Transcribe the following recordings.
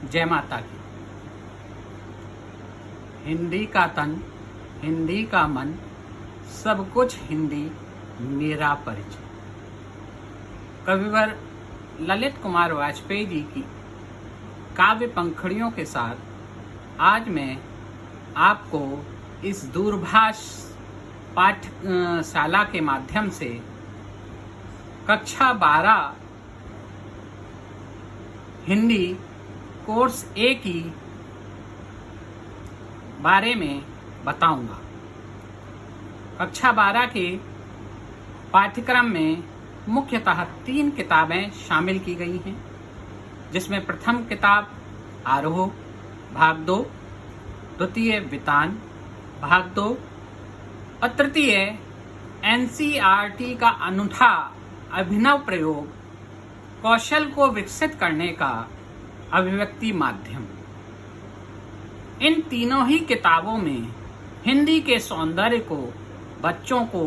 जय माता की। हिंदी का तन, हिंदी का मन, सब कुछ हिंदी मेरा परिचय। कविवर ललित कुमार वाजपेयी जी की काव्य पंखुड़ियों के साथ आज मैं आपको इस दूरभाष पाठशाला के माध्यम से कक्षा 12 हिंदी कोर्स ए की बारे में बताऊंगा। कक्षा 12 के पाठ्यक्रम में मुख्यतः 3 किताबें शामिल की गई हैं, जिसमें प्रथम किताब आरोह भाग 2, द्वितीय वितान भाग 2 और तृतीय एनसीईआरटी का अनूठा अभिनव प्रयोग कौशल को विकसित करने का अभिव्यक्ति माध्यम। इन तीनों ही किताबों में हिंदी के सौंदर्य को बच्चों को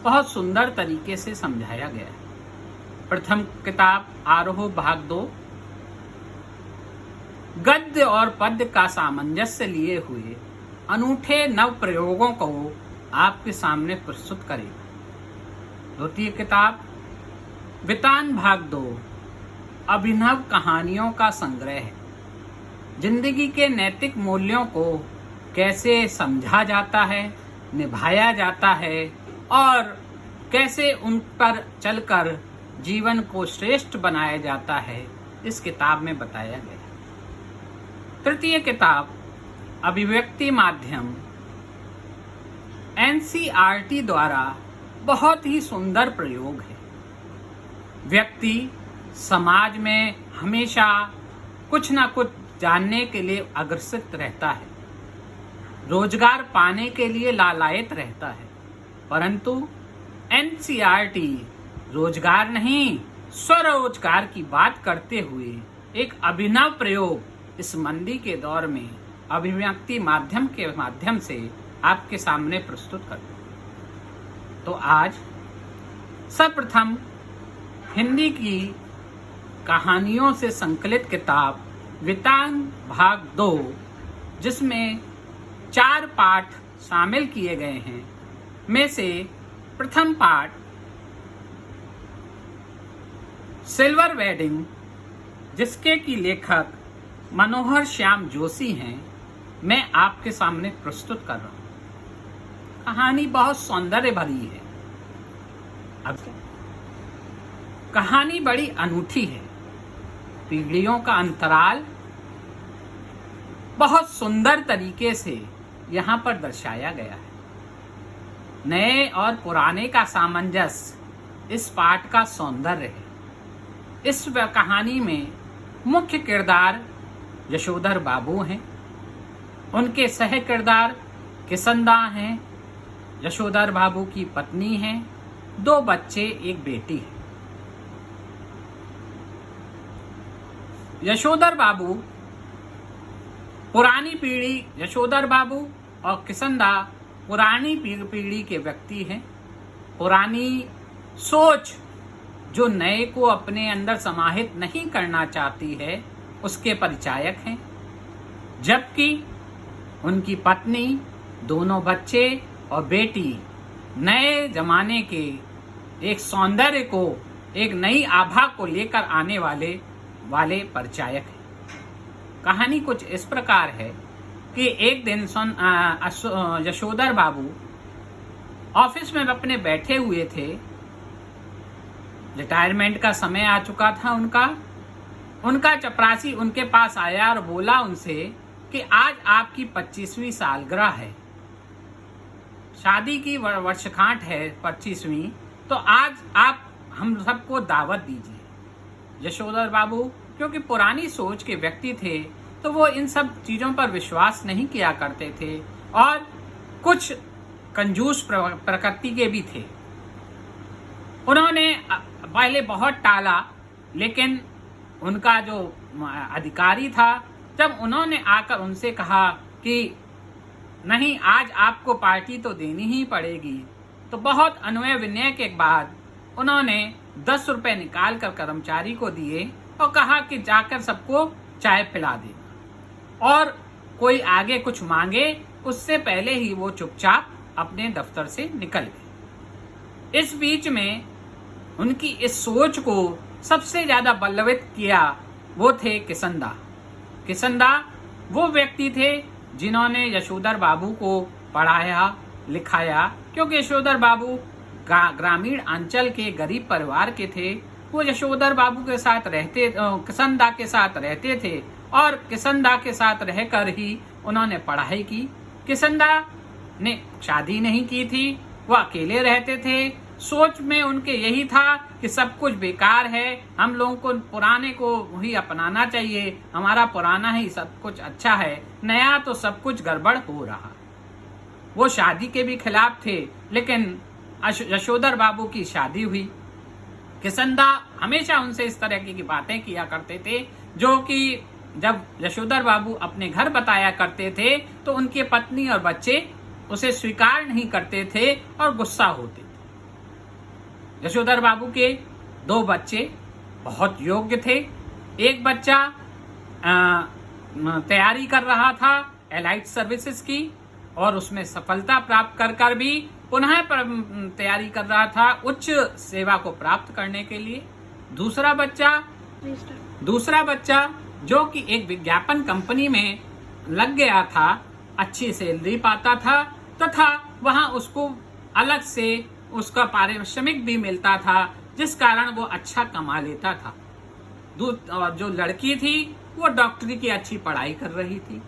बहुत सुंदर तरीके से समझाया गया है। प्रथम किताब आरोह भाग 2 गद्य और पद्य का सामंजस्य लिए हुए अनूठे नव प्रयोगों को आपके सामने प्रस्तुत करेगा। द्वितीय किताब वितान भाग 2 अभिनव कहानियों का संग्रह है। जिंदगी के नैतिक मूल्यों को कैसे समझा जाता है, निभाया जाता है और कैसे उन पर चलकर जीवन को श्रेष्ठ बनाया जाता है, इस किताब में बताया गया है। तृतीय किताब अभिव्यक्ति माध्यम एनसीईआरटी द्वारा बहुत ही सुंदर प्रयोग है। व्यक्ति समाज में हमेशा कुछ न कुछ जानने के लिए अग्रसित रहता है, रोजगार पाने के लिए लालायित रहता है, परंतु एनसीईआरटी रोजगार नहीं स्वरोजगार की बात करते हुए एक अभिनव प्रयोग इस मंदी के दौर में अभिव्यक्ति माध्यम के माध्यम से आपके सामने प्रस्तुत करते हैं। तो आज सर्वप्रथम हिंदी की कहानियों से संकलित किताब वितान भाग 2, जिसमें 4 पाठ शामिल किए गए हैं, में से प्रथम पाठ सिल्वर वेडिंग, जिसके की लेखक मनोहर श्याम जोशी हैं, मैं आपके सामने प्रस्तुत कर रहा हूं। कहानी बहुत सौंदर्य भरी है। अब कहानी बड़ी अनूठी है। पीढ़ियों का अंतराल बहुत सुंदर तरीके से यहाँ पर दर्शाया गया है। नए और पुराने का सामंजस्य इस पाठ का सौंदर्य है। इस कहानी में मुख्य किरदार यशोधर बाबू हैं, उनके सह किरदार किसनदा हैं, यशोधर बाबू की पत्नी हैं, 2 बच्चे, 1 बेटी है। यशोधर बाबू पुरानी पीढ़ी, यशोधर बाबू और किसनदा पुरानी पीढ़ी के व्यक्ति हैं। पुरानी सोच जो नए को अपने अंदर समाहित नहीं करना चाहती है, उसके परिचायक हैं, जबकि उनकी पत्नी, दोनों बच्चे और बेटी नए जमाने के एक सौंदर्य को, एक नई आभा को लेकर आने वाले परिचायक हैं। कहानी कुछ इस प्रकार है कि एक दिन यशोधर बाबू ऑफिस में अपने बैठे हुए थे। रिटायरमेंट का समय आ चुका था उनका चपरासी उनके पास आया और बोला उनसे कि आज आपकी 25वीं सालगिरह है, शादी की वर्षगांठ है 25वीं, तो आज आप हम सबको दावत दीजिए। यशोधर बाबू क्योंकि पुरानी सोच के व्यक्ति थे, तो वो इन सब चीजों पर विश्वास नहीं किया करते थे और कुछ कंजूस प्रकृति के भी थे। उन्होंने पहले बहुत टाला, लेकिन उनका जो अधिकारी था, जब उन्होंने आकर उनसे कहा कि नहीं, आज आपको पार्टी तो देनी ही पड़ेगी, तो बहुत अनुनय विनय के बाद उन्होंने 10 रुपए निकाल कर कर्मचारी को दिए और कहा कि जाकर सबको चाय पिला देना। और कोई आगे कुछ मांगे उससे पहले ही वो चुपचाप अपने दफ्तर से निकल गए। इस बीच में उनकी इस सोच को सबसे ज्यादा बलवत किया वो थे किसनदा। किसनदा वो व्यक्ति थे जिन्होंने यशोधर बाबू को पढ़ाया लिखाया, क्योंकि यशोधर बाबू ग्रामीण अंचल के गरीब परिवार के थे। वो यशोधर बाबू के साथ रहते, किसनदा के साथ रहते थे और किसनदा के साथ रहकर ही उन्होंने पढ़ाई की। किसनदा ने शादी नहीं की थी, वो अकेले रहते थे। सोच में उनके यही था कि सब कुछ बेकार है, हम लोगों को पुराने को ही अपनाना चाहिए, हमारा पुराना ही सब कुछ अच्छा है, नया तो सब कुछ गड़बड़ हो रहा। वो शादी के भी खिलाफ थे, लेकिन यशोधर बाबू की शादी हुई। किसनदा हमेशा उनसे इस तरह की बातें किया करते थे, जो कि जब यशोधर बाबू अपने घर बताया करते थे तो उनके पत्नी और बच्चे उसे स्वीकार नहीं करते थे और गुस्सा होते थे। यशोधर बाबू के 2 बच्चे बहुत योग्य थे। एक बच्चा तैयारी कर रहा था एलाइट सर्विसेज की और उसमें सफलता प्राप्त कर भी पुनः तैयारी कर रहा था उच्च सेवा को प्राप्त करने के लिए। दूसरा बच्चा जो कि एक विज्ञापन कंपनी में लग गया था, अच्छी सैलरी पाता था तथा वहां उसको अलग से उसका पारिश्रमिक भी मिलता था, जिस कारण वो अच्छा कमा लेता था। और जो लड़की थी वो डॉक्टरी की अच्छी पढ़ाई कर रही थी।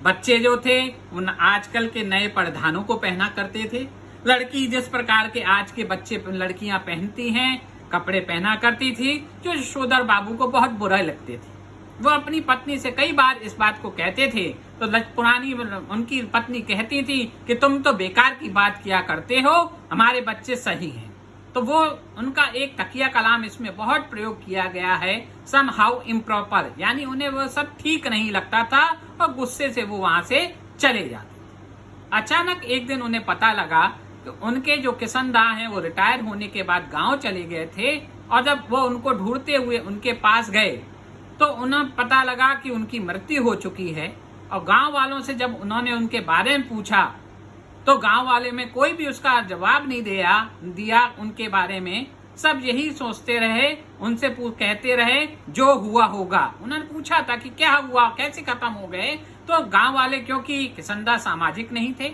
बच्चे जो थे उन आजकल के नए परिधानों को पहना करते थे। लड़की जिस प्रकार के आज के बच्चे लड़कियां पहनती हैं कपड़े पहना करती थी, जो यशोधर बाबू को बहुत बुरा लगते थे। वो अपनी पत्नी से कई बार इस बात को कहते थे तो पुरानी उनकी पत्नी कहती थी कि तुम तो बेकार की बात किया करते हो, हमारे बच्चे सही हैं। तो वो उनका एक तकिया कलाम इसमें बहुत प्रयोग किया गया है, सम हाउ इम्प्रॉपर, यानी उन्हें वो सब ठीक नहीं लगता था और गुस्से से वो वहां से चले जाते। अचानक एक दिन उन्हें पता लगा कि उनके जो किसनदा हैं वो रिटायर होने के बाद गांव चले गए थे, और जब वो उनको ढूंढते हुए उनके पास गए तो उन्हें पता लगा कि उनकी मृत्यु हो चुकी है। और गांव वालों से जब उन्होंने उनके बारे में पूछा तो गांव वाले में कोई भी उसका जवाब नहीं दिया उनके बारे में। सब यही सोचते रहे, उनसे कहते रहे जो हुआ होगा। उन्होंने पूछा था कि क्या हुआ, कैसे खत्म हो गए, तो गांव वाले, क्योंकि किसनदा सामाजिक नहीं थे,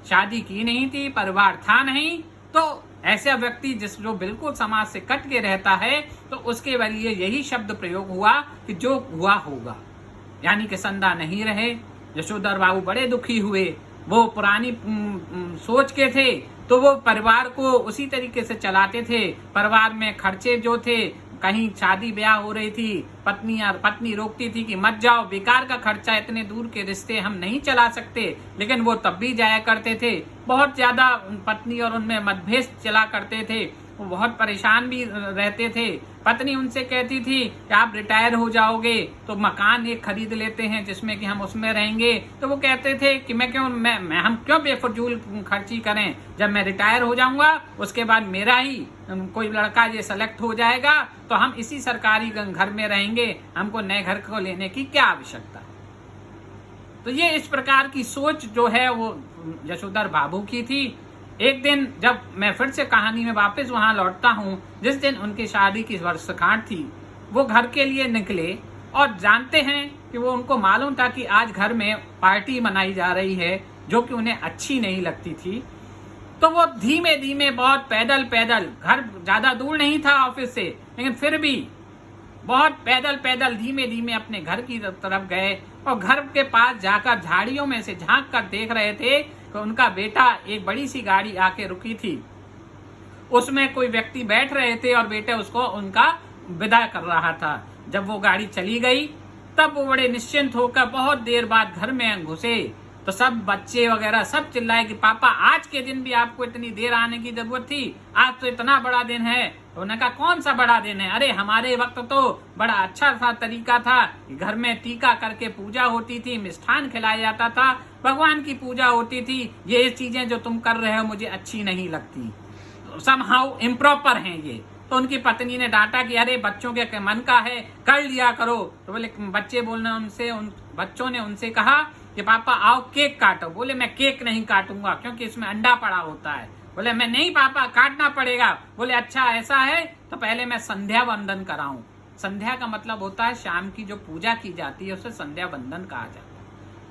शादी की नहीं थी, परिवार था नहीं, तो ऐसा व्यक्ति जो बिल्कुल समाज से कट के रहता है तो उसके लिए यही शब्द प्रयोग हुआ कि जो हुआ होगा। यानी किसनदा नहीं रहे। यशोधर बाबू बड़े दुखी हुए। वो पुरानी सोच के थे तो वो परिवार को उसी तरीके से चलाते थे। परिवार में खर्चे जो थे, कहीं शादी ब्याह हो रही थी, पत्नी रोकती थी कि मत जाओ, बेकार का खर्चा, इतने दूर के रिश्ते हम नहीं चला सकते, लेकिन वो तब भी जाया करते थे। बहुत ज्यादा पत्नी और उनमें मतभेद चला करते थे, वो बहुत परेशान भी रहते थे। पत्नी उनसे कहती थी कि आप रिटायर हो जाओगे तो मकान एक खरीद लेते हैं जिसमें कि हम उसमें रहेंगे। तो वो कहते थे कि हम क्यों बेफजूल खर्ची करें, जब मैं रिटायर हो जाऊंगा उसके बाद मेरा ही कोई लड़का ये सेलेक्ट हो जाएगा तो हम इसी सरकारी घर में रहेंगे, हमको नए घर को लेने की क्या आवश्यकता है। तो ये इस प्रकार की सोच जो है वो यशोधर बाबू की थी। एक दिन जब मैं फिर से कहानी में वापस वहां लौटता हूं, जिस दिन उनकी शादी की वर्षगांठ थी, वो घर के लिए निकले और जानते हैं कि वो उनको मालूम था कि आज घर में पार्टी मनाई जा रही है जो कि उन्हें अच्छी नहीं लगती थी। तो वो धीमे धीमे बहुत पैदल, घर ज्यादा दूर नहीं था ऑफिस से, लेकिन फिर भी बहुत पैदल धीमे धीमे अपने घर की तरफ गए और घर के पास जाकर झाड़ियों में से झांक कर देख रहे थे कि उनका बेटा, एक बड़ी सी गाड़ी आके रुकी थी, उसमें कोई व्यक्ति बैठ रहे थे और बेटे उसको उनका विदा कर रहा था। जब वो गाड़ी चली गई तब वो बड़े निश्चिंत होकर बहुत देर बाद घर में घुसे तो सब बच्चे वगैरह सब चिल्लाए कि पापा आज के दिन भी आपको इतनी देर आने की जरूरत थी, आज तो इतना बड़ा दिन है। तो उन्होंने कहा कौन सा बड़ा दिन है, अरे हमारे वक्त तो बड़ा अच्छा सा तरीका था, घर में टीका करके पूजा होती थी, मिष्ठान खिलाया जाता था, भगवान की पूजा होती थी, ये चीजें जो तुम कर रहे हो मुझे अच्छी नहीं लगती, समहाउ इम्प्रॉपर हैं ये। तो उनकी पत्नी ने डांटा कि अरे बच्चों के मन का है, कर लिया करो। तो बोले, बच्चे बोलने उनसे बच्चों ने उनसे कहा कि पापा आओ केक काटो। बोले मैं केक नहीं काटूंगा क्योंकि इसमें अंडा पड़ा होता है। बोले मैं नहीं पापा, काटना पड़ेगा। बोले अच्छा ऐसा है तो पहले मैं संध्या वंदन कराऊं। संध्या का मतलब होता है शाम की जो पूजा की जाती है उसे संध्या वंदन कहा जाता है।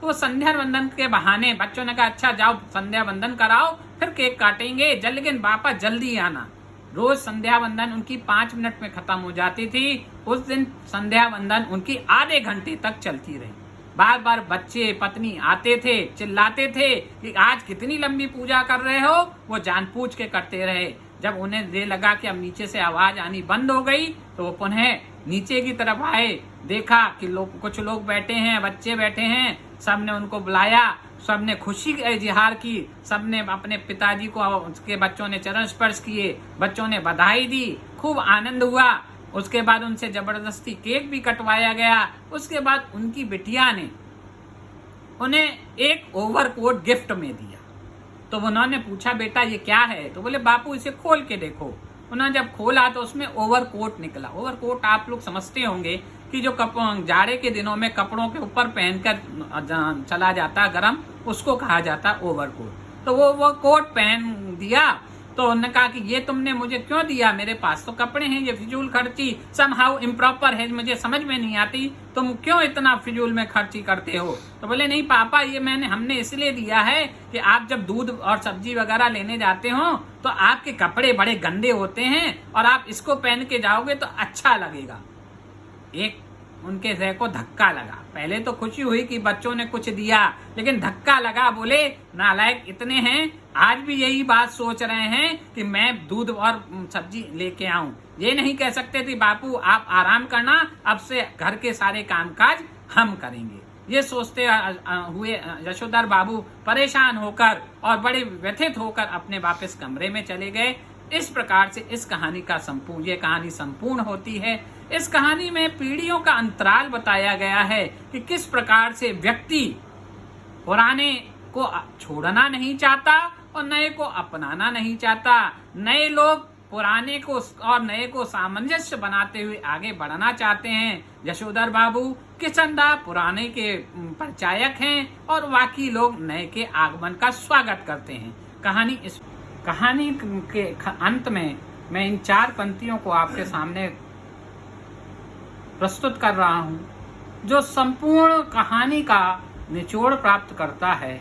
तो संध्या वंदन के बहाने बच्चों ने कहा अच्छा जाओ संध्या वंदन कराओ फिर केक काटेंगे, लेकिन पापा जल्दी आना। रोज संध्या वंदन उनकी 5 मिनट में खत्म हो जाती थी। उस दिन संध्या वंदन उनकी आधे घंटे तक चलती रही। बार बार बच्चे पत्नी आते थे, चिल्लाते थे कि आज कितनी लंबी पूजा कर रहे हो। वो जानबूझ के करते रहे। जब उन्हें ये लगा कि अब नीचे से आवाज आनी बंद हो गई तो वो पुनः नीचे की तरफ आए। देखा कि कुछ लोग बैठे हैं, बच्चे बैठे हैं। सबने उनको बुलाया, सबने खुशी का इजहार की, सबने अपने पिताजी को, उसके बच्चों ने चरण स्पर्श किए, बच्चों ने बधाई दी, खूब आनंद हुआ। उसके बाद उनसे जबरदस्ती केक भी कटवाया गया। उसके बाद उनकी बिटिया ने उन्हें एक ओवरकोट गिफ्ट में दिया। तो उन्होंने पूछा बेटा ये क्या है? तो बोले बापू इसे खोल के देखो। उन्होंने जब खोला तो उसमें ओवरकोट निकला। ओवरकोट आप लोग समझते होंगे कि जो जाड़े के दिनों में कपड़ों के ऊपर पहनकर चला जाता गरम, उसको कहा जाता ओवरकोट। तो वो कोट पहन दिया। तो उन्होंने कहा कि ये तुमने मुझे क्यों दिया? मेरे पास तो कपड़े हैं, ये फिजूल खर्ची समहाउ इम्प्रॉपर है, मुझे समझ में नहीं आती, तुम क्यों इतना फिजूल में खर्ची करते हो? तो बोले नहीं पापा ये हमने इसलिए दिया है कि आप जब दूध और सब्जी वगैरह लेने जाते हो तो आपके कपड़े बड़े गंदे होते हैं और आप इसको पहन के जाओगे तो अच्छा लगेगा। एक उनके हृदय को धक्का लगा। पहले तो खुशी हुई कि बच्चों ने कुछ दिया, लेकिन धक्का लगा। बोले नालायक इतने हैं, आज भी यही बात सोच रहे हैं कि मैं दूध और सब्जी लेके आऊं। ये नहीं कह सकते थे बापू आप आराम करना, अब से घर के सारे कामकाज हम करेंगे। ये सोचते हुए यशोधर बाबू परेशान होकर और बड़े व्यथित होकर अपने वापस कमरे में चले गए। इस प्रकार से इस कहानी का ये कहानी संपूर्ण होती है। इस कहानी में पीढ़ियों का अंतराल बताया गया है कि किस प्रकार से व्यक्ति पुराने को छोड़ना नहीं चाहता और नए को अपनाना नहीं चाहता। नए लोग पुराने को और नए को सामंजस्य बनाते हुए आगे बढ़ना चाहते हैं। यशोधर बाबू किशनदा पुराने के परिचायक हैं और बाकी लोग नए के आगमन का स्वागत करते हैं। कहानी के अंत में मैं इन 4 पंक्तियों को आपके सामने प्रस्तुत कर रहा हूं, जो संपूर्ण कहानी का निचोड़ प्राप्त करता है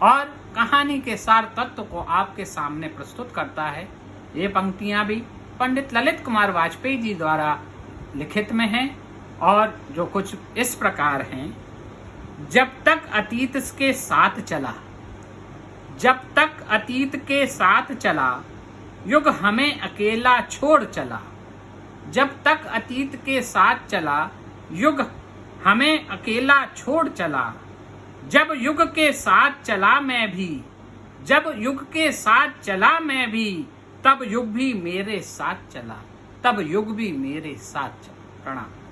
और कहानी के सार तत्व को आपके सामने प्रस्तुत करता है। ये पंक्तियां भी पंडित ललित कुमार वाजपेयी जी द्वारा लिखित में हैं और जो कुछ इस प्रकार हैं। जब तक अतीत के साथ चला, जब तक अतीत के साथ चला, युग हमें अकेला छोड़ चला। जब तक अतीत के साथ चला, युग हमें अकेला छोड़ चला। जब युग के साथ चला मैं भी, जब युग के साथ चला मैं भी, तब युग भी मेरे साथ चला, तब युग भी मेरे साथ चला। प्रणाम।